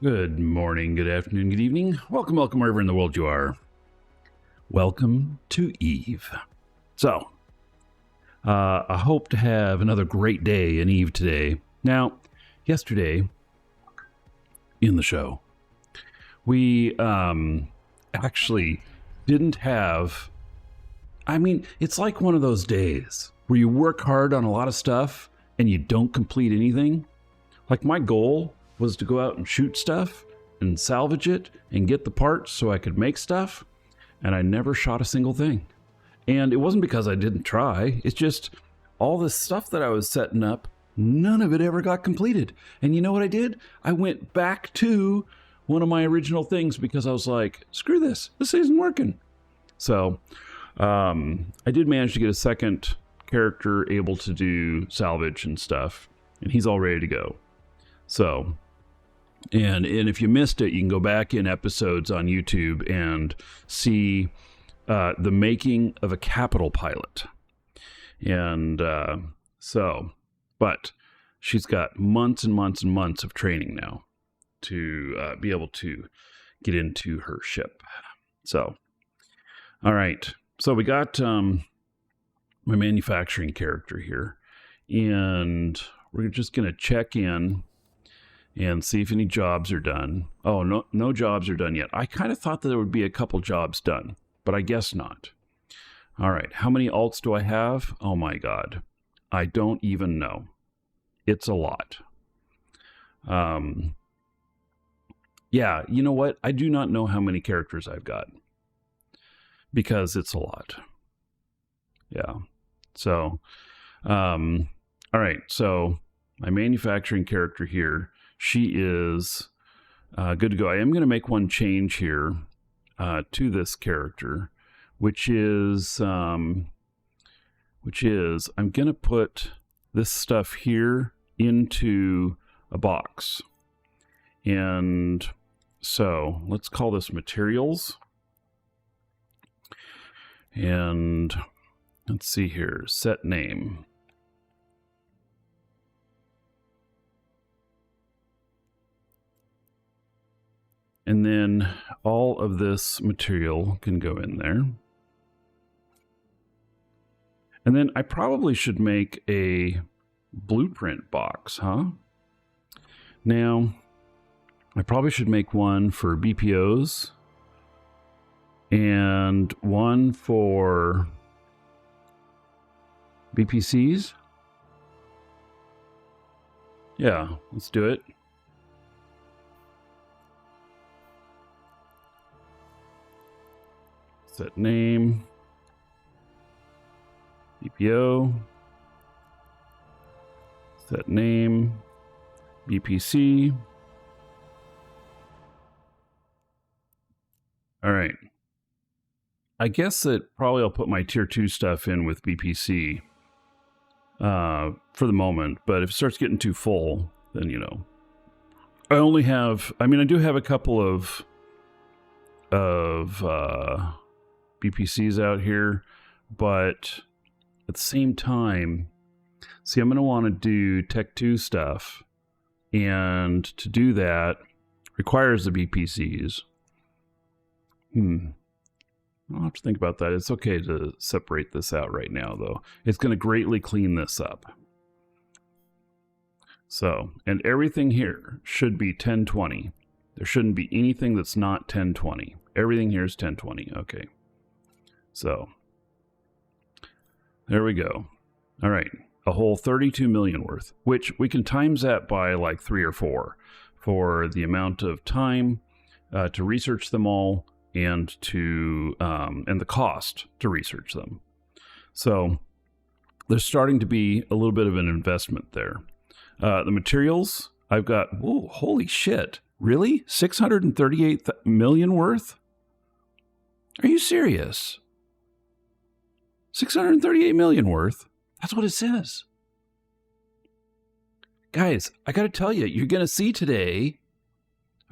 Good morning, good afternoon, good evening. Welcome wherever in the world you are. Welcome to Eve. So, I hope to have another great day in Eve today. Now, yesterday in the show, we actually didn't have... it's like one of those days where you work hard on a lot of stuff and you don't complete anything. Like my goal was to go out and shoot stuff and salvage it and get the parts so I could make stuff, and I never shot a single thing. And it wasn't because I didn't try, it's just all this stuff that I was setting up, none of it ever got completed. And you know what I did? I went back to one of my original things because I was like, screw this isn't working. So I did manage to get a second character able to do salvage and stuff, and he's all ready to go. So, and if you missed it, you can go back in episodes on YouTube and see the making of a capital pilot. And but she's got months and months and months of training now to be able to get into her ship. So, all right. So we got my manufacturing character here, and we're just going to check in and see if any jobs are done. Oh, no jobs are done yet. I kind of thought that there would be a couple jobs done, but I guess not. All right, how many alts do I have? Oh my God, I don't even know. It's a lot. Yeah, you know what? I do not know how many characters I've got because it's a lot. Yeah. So, all right. So my manufacturing character here, she is good to go. I am going to make one change here to this character, which is I'm going to put this stuff here into a box. And so let's call this materials. And let's see here, set name. And then all of this material can go in there. And then I probably should make a blueprint box, huh? Now, I probably should make one for BPOs and one for BPCs. Yeah, let's do it. Set name, BPO, set name, BPC. All right. I guess that probably I'll put my tier 2 stuff in with BPC for the moment, but if it starts getting too full, then, you know, I only have, I do have a couple of BPCs out here, but at the same time, see, I'm going to want to do Tech 2 stuff, and to do that requires the BPCs. I'll have to think about that. It's okay to separate this out right now, though. It's going to greatly clean this up. So, and everything here should be 1020. There shouldn't be anything that's not 1020. Everything here is 1020. Okay. So, there we go. All right. A whole 32 million worth, which we can times that by like 3 or 4 for the amount of time to research them all and to and the cost to research them. So there's starting to be a little bit of an investment there. The materials, I've got, whoa, holy shit. Really? 638 million worth? Are you serious? 638 million worth? That's what it says. Guys, I got to tell you, you're going to see today,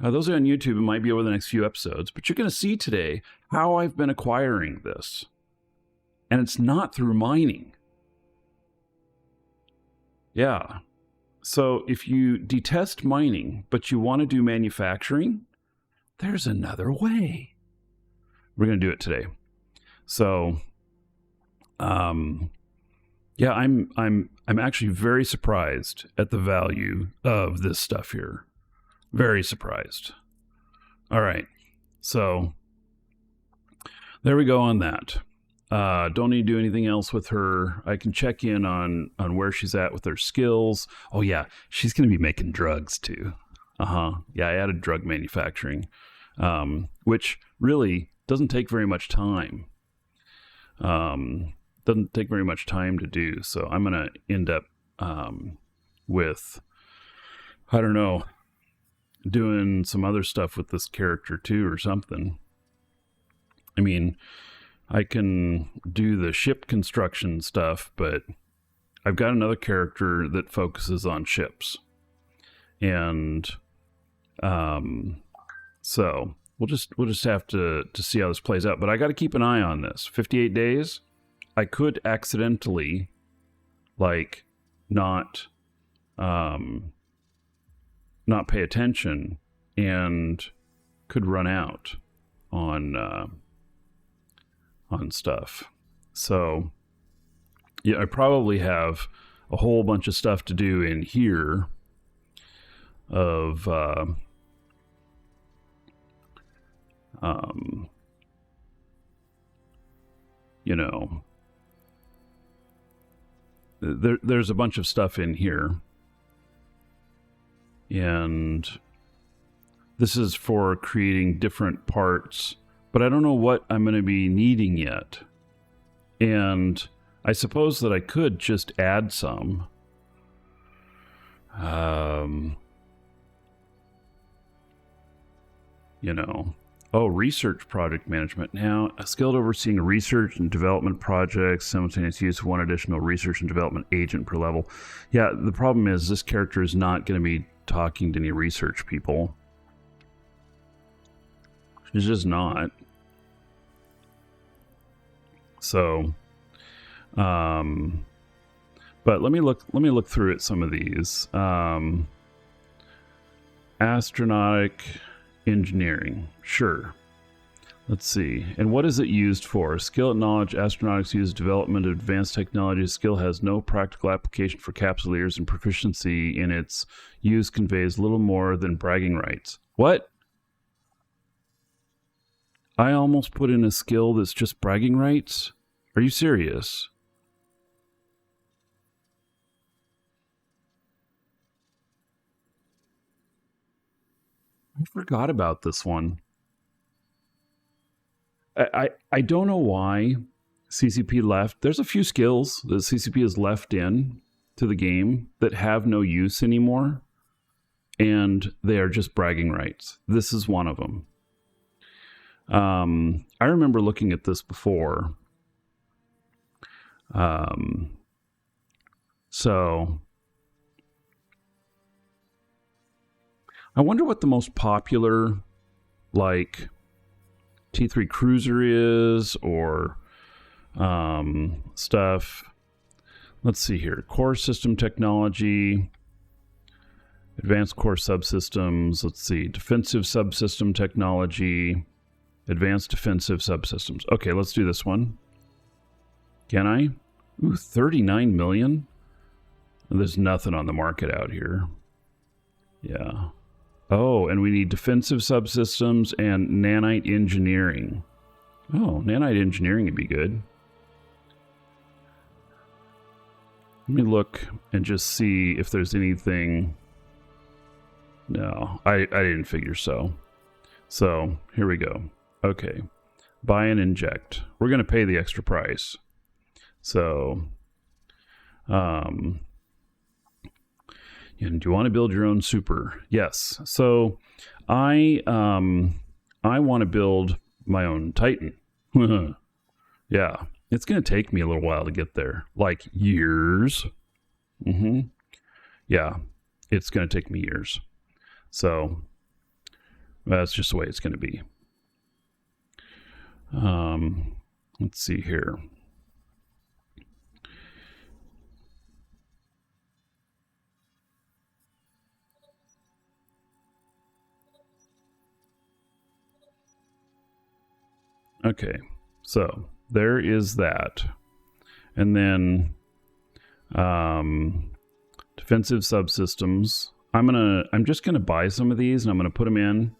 those are on YouTube, it might be over the next few episodes, but you're going to see today how I've been acquiring this. And it's not through mining. Yeah. So if you detest mining, but you want to do manufacturing, there's another way. We're going to do it today. So, yeah, I'm actually very surprised at the value of this stuff here. Very surprised. All right. So there we go on that. Don't need to do anything else with her. I can check in on where she's at with her skills. Oh yeah, she's going to be making drugs too. Yeah, I added drug manufacturing, which really doesn't take very much time. Doesn't take very much time to do. So I'm going to end up with, I don't know, doing some other stuff with this character too or something. I mean, I can do the ship construction stuff, but I've got another character that focuses on ships. And so we'll just have to see how this plays out. But I got to keep an eye on this. 58 days, I could accidentally not pay attention and could run out on stuff. So yeah, I probably have a whole bunch of stuff to do in here of there's a bunch of stuff in here, and this is for creating different parts, but I don't know what I'm going to be needing yet. And I suppose that I could just add some. Research project management. Now, a skilled overseeing research and development projects, simultaneous use of one additional research and development agent per level. Yeah, the problem is this character is not going to be talking to any research people. It's just not. So, but let me look through at some of these. Astronautic engineering, sure. Let's see. And what is it used for? Skill and knowledge. Astronautics use development of advanced technology. Skill has no practical application for capsuleers, and proficiency in its use conveys little more than bragging rights. What? I almost put in a skill that's just bragging rights? Are you serious? I forgot about this one. I don't know why CCP left. There's a few skills that CCP has left in to the game that have no use anymore, and they are just bragging rights. This is one of them. I remember looking at this before. So I wonder what the most popular T3 cruiser is, or stuff. Let's see here. Core system technology, advanced core subsystems. Let's see. Defensive subsystem technology, advanced defensive subsystems. Okay, let's do this one. Can I? Ooh, 39 million? There's nothing on the market out here. Yeah. Oh, and we need defensive subsystems and nanite engineering. Oh, nanite engineering would be good. Let me look and just see if there's anything. No, I didn't figure so. So, here we go. Okay. Buy and inject. We're going to pay the extra price. So, and do you want to build your own super? Yes. So I want to build my own Titan. Yeah. It's going to take me a little while to get there. Like years. Yeah. It's going to take me years. So that's just the way it's going to be. Let's see here. Okay, so there is that. And then defensive subsystems. I'm just gonna buy some of these and I'm gonna put them in.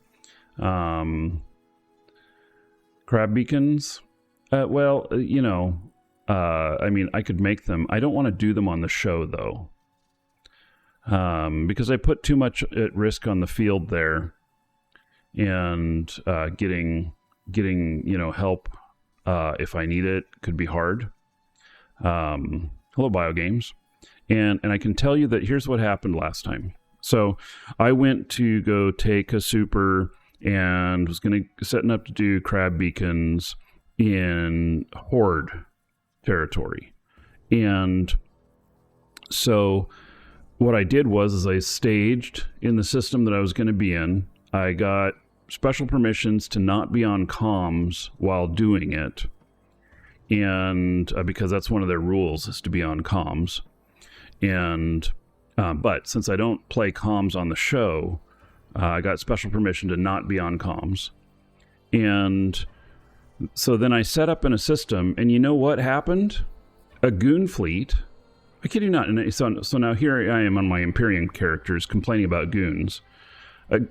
Crab beacons. I mean, I could make them. I don't want to do them on the show though, because I put too much at risk on the field there, and getting help if I need it could be hard. Hello, BioGames, and I can tell you that here's what happened last time. So I went to go take a super and was setting up to do crab beacons in Horde territory. And so what I did was I staged in the system that I was going to be in. I got special permissions to not be on comms while doing it. And because that's one of their rules is to be on comms. And but since I don't play comms on the show, I got special permission to not be on comms. And so then I set up in a system, and you know what happened? A goon fleet. I kid you not. And so now here I am on my Empyrean characters complaining about goons. But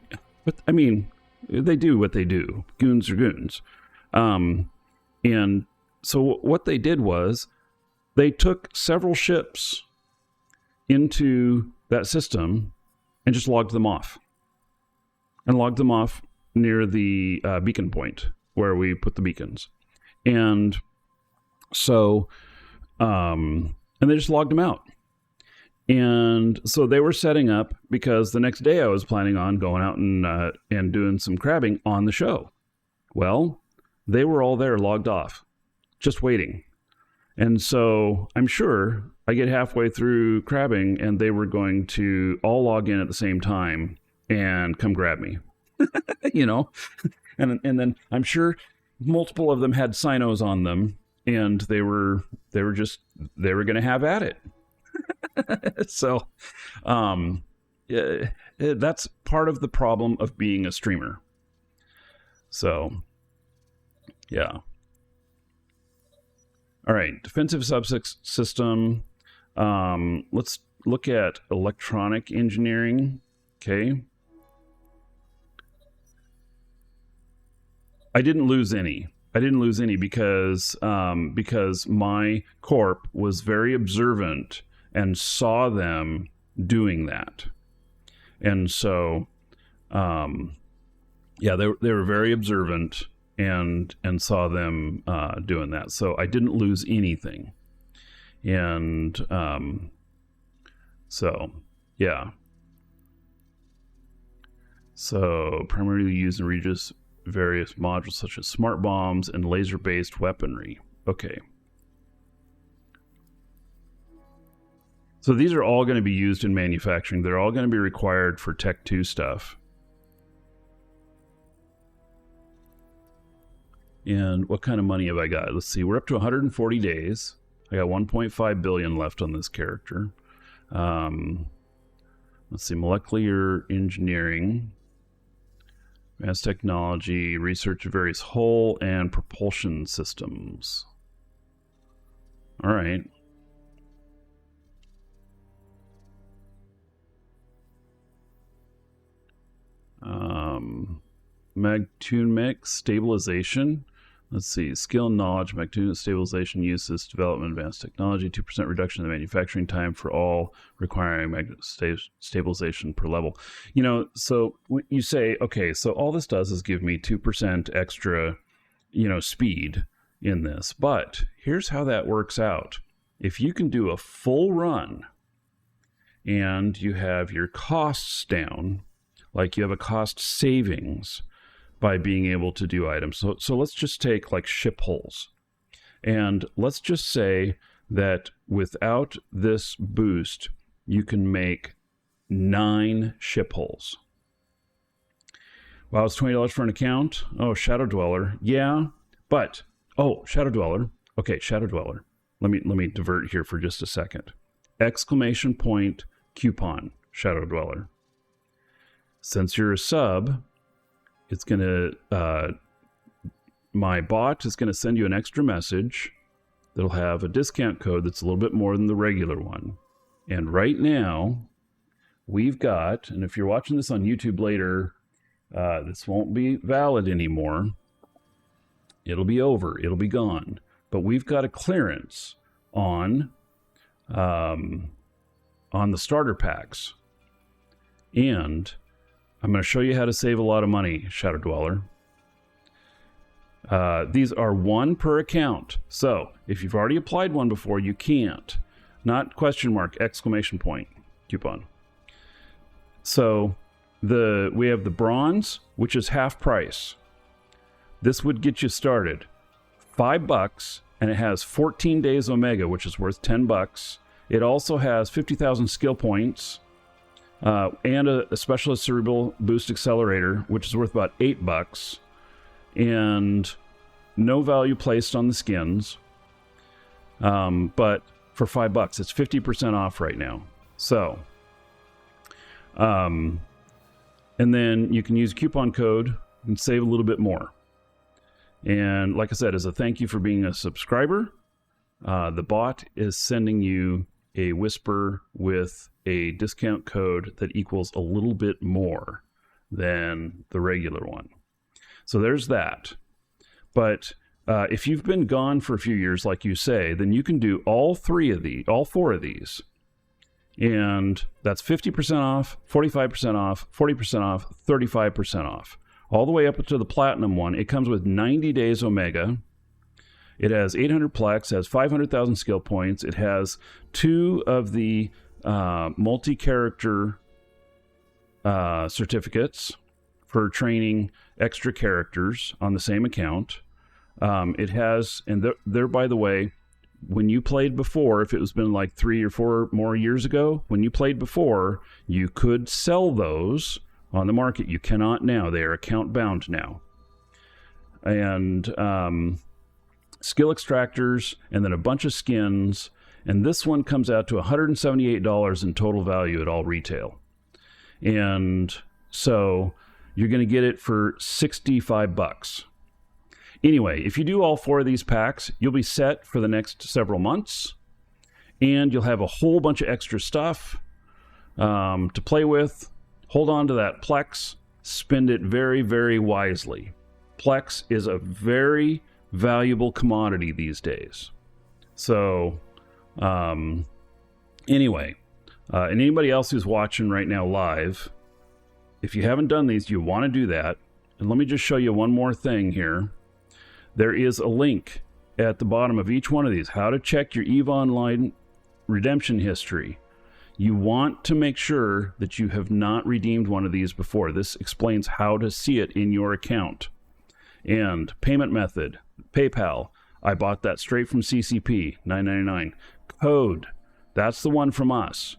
I mean, they do what they do. Goons are goons. And so what they did was they took several ships into that system and just logged them off. And logged them off near the beacon point where we put the beacons. And so, and they just logged them out. And so they were setting up because the next day I was planning on going out and doing some crabbing on the show. Well, they were all there logged off, just waiting. And so I'm sure I get halfway through crabbing and they were going to all log in at the same time and come grab me. And then I'm sure multiple of them had Sinos on them, and they were going to have at it. So, that's part of the problem of being a streamer. So, yeah. All right, defensive subsystem. Let's look at electronic engineering. Okay. I didn't lose any because my corp was very observant and saw them doing that. And so, they were very observant and saw them doing that. So I didn't lose anything. And so, yeah. So primarily used in Regis various modules such as smart bombs and laser-based weaponry. Okay. So these are all going to be used in manufacturing. They're all going to be required for Tech 2 stuff. And what kind of money have I got? Let's see. We're up to 140 days. I got 1.5 billion left on this character. Let's see. Molecular engineering. Advanced technology, research of various hull and propulsion systems. All right. Magtune mix, stabilization. Let's see, skill and knowledge, Magtune stabilization uses, development, advanced technology, 2% reduction in the manufacturing time for all requiring stabilization per level. So you say, okay, so all this does is give me 2% extra, speed in this. But here's how that works out. If you can do a full run and you have your costs down, like you have a cost savings by being able to do items. So let's just take like ship hulls. And let's just say that without this boost, you can make 9 ship hulls. Wow, it's $20 for an account. Oh, Shadow Dweller. Yeah, but, Shadow Dweller. Okay, Shadow Dweller. Let me divert here for just a second. ! Coupon, Shadow Dweller. Since you're a sub, it's going to my bot is going to send you an extra message that'll have a discount code that's a little bit more than the regular one. And right now, we've got, and if you're watching this on YouTube later, this won't be valid anymore. It'll be over. It'll be gone. But we've got a clearance on the starter packs. And I'm going to show you how to save a lot of money, Shadow Dweller. These are one per account. So if you've already applied one before, you can't. Not question mark, exclamation point coupon. So we have the bronze, which is half price. This would get you started. $5, and it has 14 days Omega, which is worth $10. It also has 50,000 skill points and a specialist cerebral boost accelerator, which is worth about $8. And no value placed on the skins. But for $5, it's 50% off right now. So, and then you can use a coupon code and save a little bit more. And like I said, as a thank you for being a subscriber, the bot is sending you a whisper with a discount code that equals a little bit more than the regular one. So there's that. But if you've been gone for a few years, like you say, then you can do all four of these. And that's 50% off, 45% off, 40% off, 35% off. All the way up to the platinum one. It comes with 90 days Omega. It has 800 plex, has 500,000 skill points. It has 2 of the multi-character certificates for training extra characters on the same account. It has, and there, by the way, when you played before, if it was been like 3 or 4 more years ago, when you played before, you could sell those on the market. You cannot now. They are account bound now. And skill extractors, and then a bunch of skins. And this one comes out to $178 in total value at all retail. And so you're going to get it for $65. Anyway, if you do all 4 of these packs, you'll be set for the next several months. And you'll have a whole bunch of extra stuff to play with. Hold on to that Plex. Spend it very, very wisely. Plex is a very valuable commodity these days. So, anyway, and anybody else who's watching right now live, if you haven't done these, you want to do that. And let me just show you one more thing here. There is a link at the bottom of each one of these, how to check your EVE Online redemption history. You want to make sure that you have not redeemed one of these before. This explains how to see it in your account. And payment method, PayPal. I bought that straight from CCP, $9.99. Code, that's the one from us.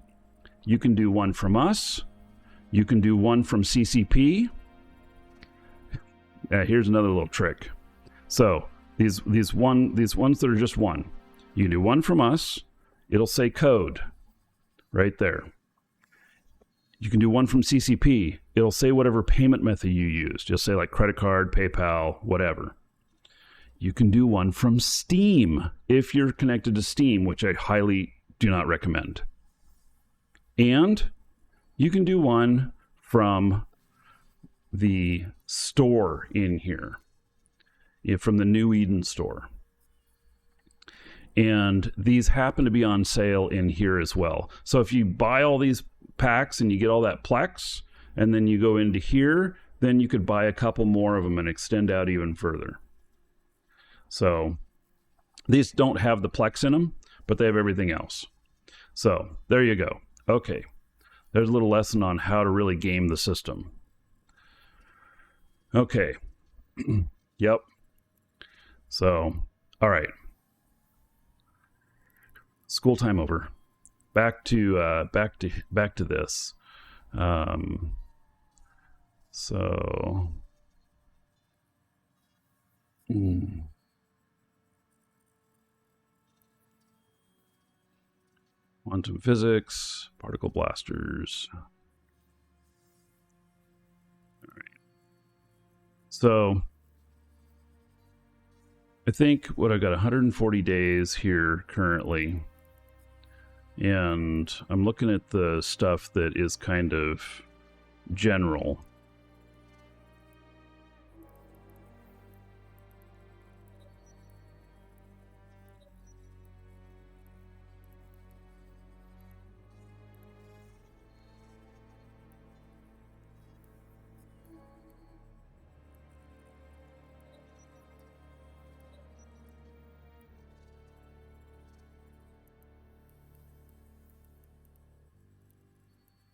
You can do one from us. You can do one from CCP. Here's another little trick. So these ones that are just one. You can do one from us. It'll say code right there. You can do one from CCP. It'll say whatever payment method you used. You'll say like credit card, PayPal, whatever. You can do one from Steam if you're connected to Steam, which I highly do not recommend. And you can do one from the store in here, from the New Eden store. And these happen to be on sale in here as well. So if you buy all these packs and you get all that Plex, and then you go into here, then you could buy a couple more of them and extend out even further. So these don't have the Plex in them, but they have everything else. So there you go. Okay. There's a little lesson on how to really game the system. Okay. Yep. So, all right. School time over. Back to this. Quantum physics, particle blasters. All right. So I think what I've got 140 days here currently. And I'm looking at the stuff that is kind of general.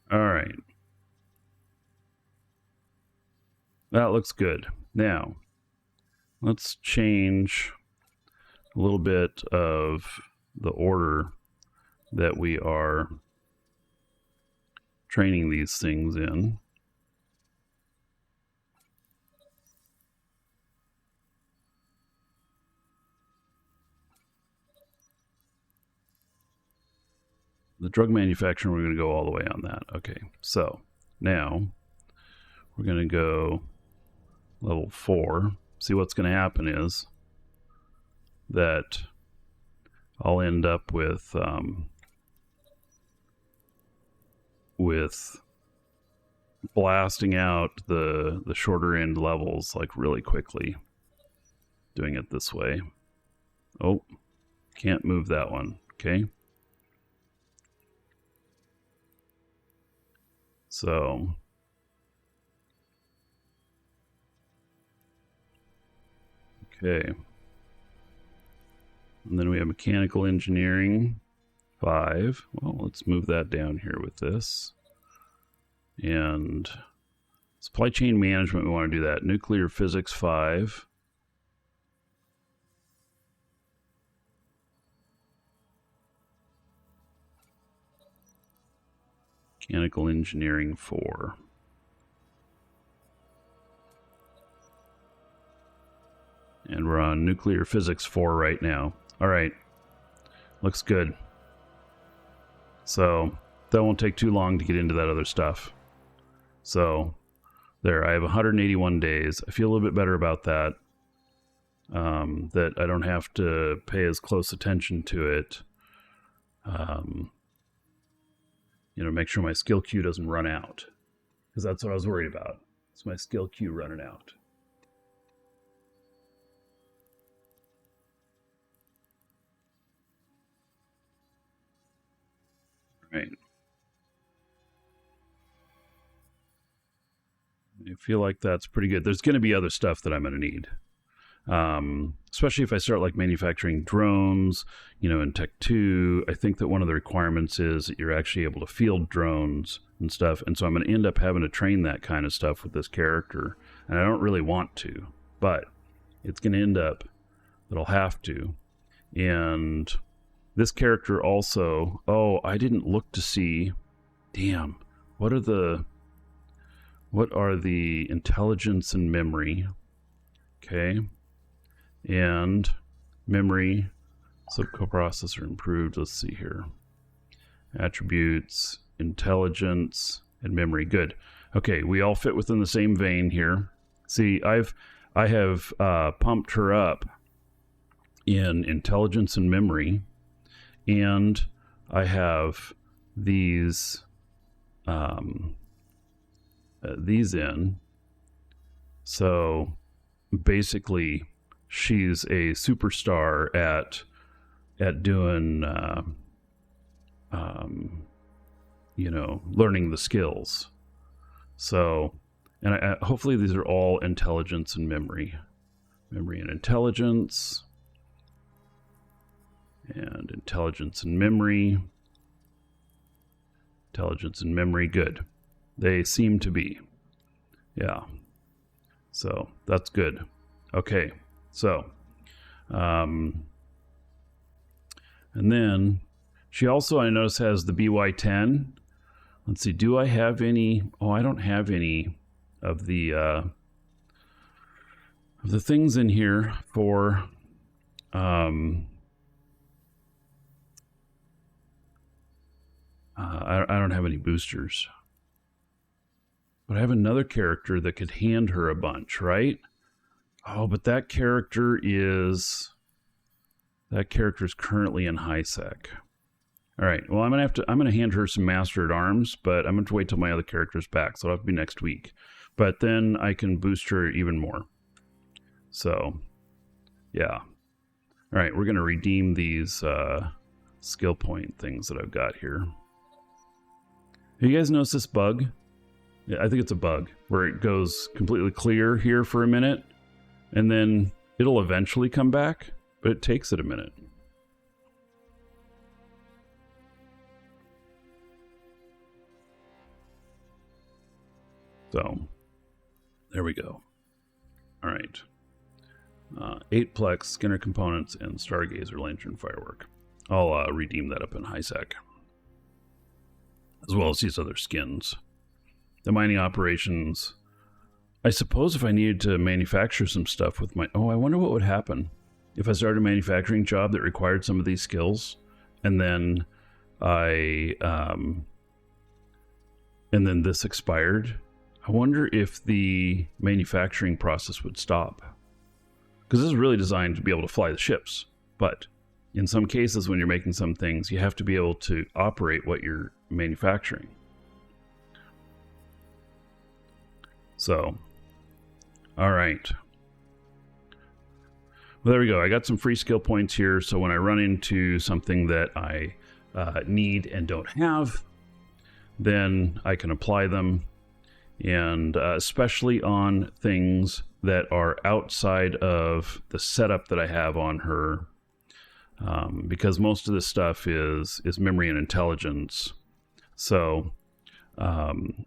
All right. That looks good. Now, let's change a little bit of the order that we are training these things in. The drug manufacturer, we're going to go all the way on that. Okay, so now we're going to go level 4. See, what's going to happen is that I'll end up with blasting out the shorter end levels like really quickly, doing it this way. Oh, can't move that one. Okay. So okay. And then we have mechanical engineering 5. Well, let's move that down here with this. And supply chain management, we want to do that. Nuclear physics 5. Mechanical engineering 4. And we're on nuclear physics 4 right now. All right. Looks good. So that won't take too long to get into that other stuff. So there, I have 181 days. I feel a little bit better about that. That I don't have to pay as close attention to it. Make sure my skill queue doesn't run out. Because that's what I was worried about. It's my skill queue running out. Right. I feel like that's pretty good. There's going to be other stuff that I'm going to need. Especially if I start like manufacturing drones, in Tech 2, I think that one of the requirements is that you're actually able to field drones and stuff. And so I'm going to end up having to train that kind of stuff with this character. And I don't really want to, but it's going to end up that I'll have to. And this character also, I didn't look to see, damn, what are the intelligence and memory? Okay. And memory, subcoprocessor improved. Let's see here. Attributes, intelligence, and memory. Good. Okay, we all fit within the same vein here. See, I have pumped her up in intelligence and memory, and I have these in. So basically, she's a superstar at doing learning the skills. So, and hopefully these are all intelligence and memory and intelligence, and intelligence and memory. Good. They seem to be. Yeah. So that's good. Okay. So, and then she also, I notice, has the BY10. Let's see. Do I have any? Oh, I don't have any of the things in here for, I don't have any boosters. But I have another character that could hand her a bunch, right? Oh, but that character is currently in high sec. All right. Well, I'm gonna hand her some Master at Arms, but I'm gonna have to wait till my other character's back, so it'll have to be next week. But then I can boost her even more. So, yeah. All right, we're gonna redeem these skill point things that I've got here. Have you guys noticed this bug? Yeah, I think it's a bug where it goes completely clear here for a minute, and then it'll eventually come back, but it takes it a minute. So, there we go. All right. 8-plex, Skinner components, and Stargazer Lantern Firework. I'll redeem that up in high sec, as well as these other skins. The mining operations. I suppose if I needed to manufacture some stuff with my... Oh, I wonder what would happen if I started a manufacturing job that required some of these skills, and then and then this expired. I wonder if the manufacturing process would stop. Because this is really designed to be able to fly the ships. But in some cases, when you're making some things, you have to be able to operate what you're manufacturing. So, all right. Well, there we go. I got some free skill points here. So when I run into something that I need and don't have, then I can apply them. And especially on things that are outside of the setup that I have on her, because most of this stuff is memory and intelligence. So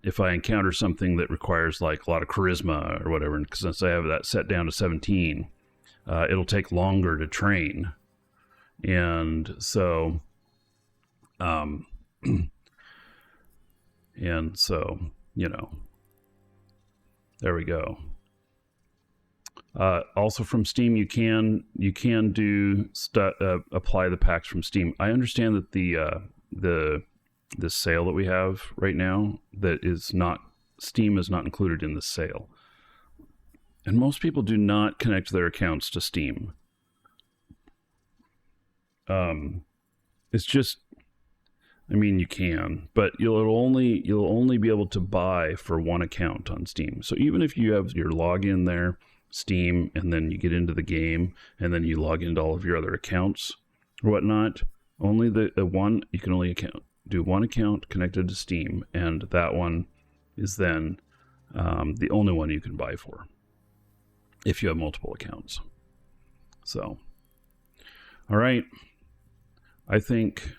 if I encounter something that requires like a lot of charisma or whatever, and since I have that set down to 17, it'll take longer to train. And so you know, there we go. Also from Steam, you can do apply the packs from Steam. I understand that the sale that we have right now, that is not, Steam is not included in the sale, and most people do not connect their accounts to Steam. It's just, I mean, you can, but you'll only be able to buy for one account on Steam. So even if you have your login there, Steam, and then you get into the game, and then you log into all of your other accounts or whatnot, only the one, you can only do one account connected to Steam, and that one is then the only one you can buy for if you have multiple accounts. So, all right. I think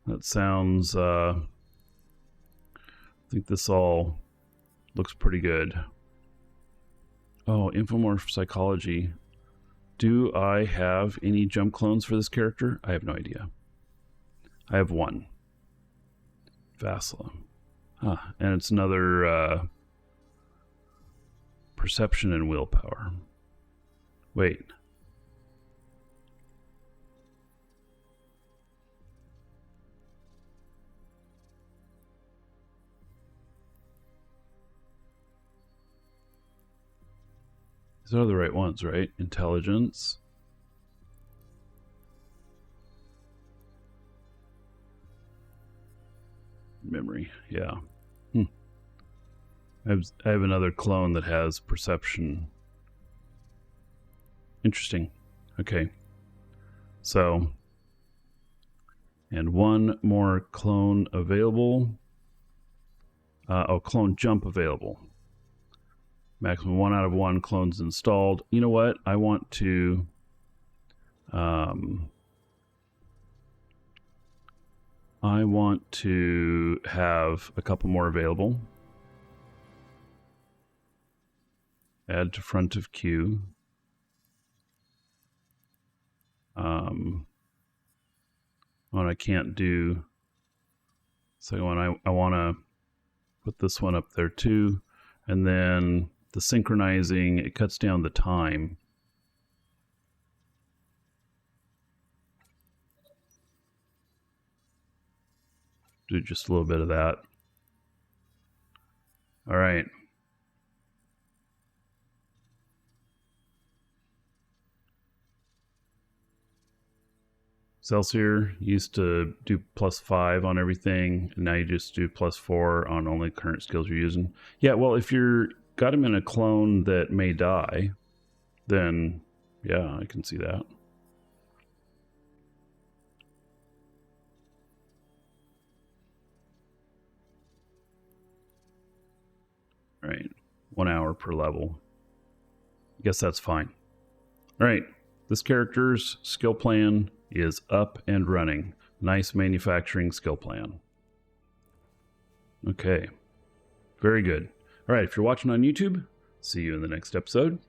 that sounds, I think this all looks pretty good. Oh, Infomorph Psychology. Do I have any jump clones for this character? I have no idea. I have one. Vassala. Huh. And it's another perception and willpower. Wait. These are the right ones, right? Intelligence. Memory, yeah. I have another clone that has perception. Interesting. Okay. So, and one more clone available. Clone jump available. Maximum 1 out of 1 clones installed. You know what? I want to have a couple more available. Add to front of queue. One I can't do. Second one, I want to put this one up there too, and then the synchronizing, it cuts down the time. Do just a little bit of that. All right. Celsius used to do +5 on everything, and now you just do +4 on only current skills you're using. Yeah, well, if you're got him in a clone that may die, then yeah, I can see that. All right, 1 hour per level. I guess that's fine. All right, this character's skill plan is up and running. Nice manufacturing skill plan. Okay, very good. All right, if you're watching on YouTube, see you in the next episode.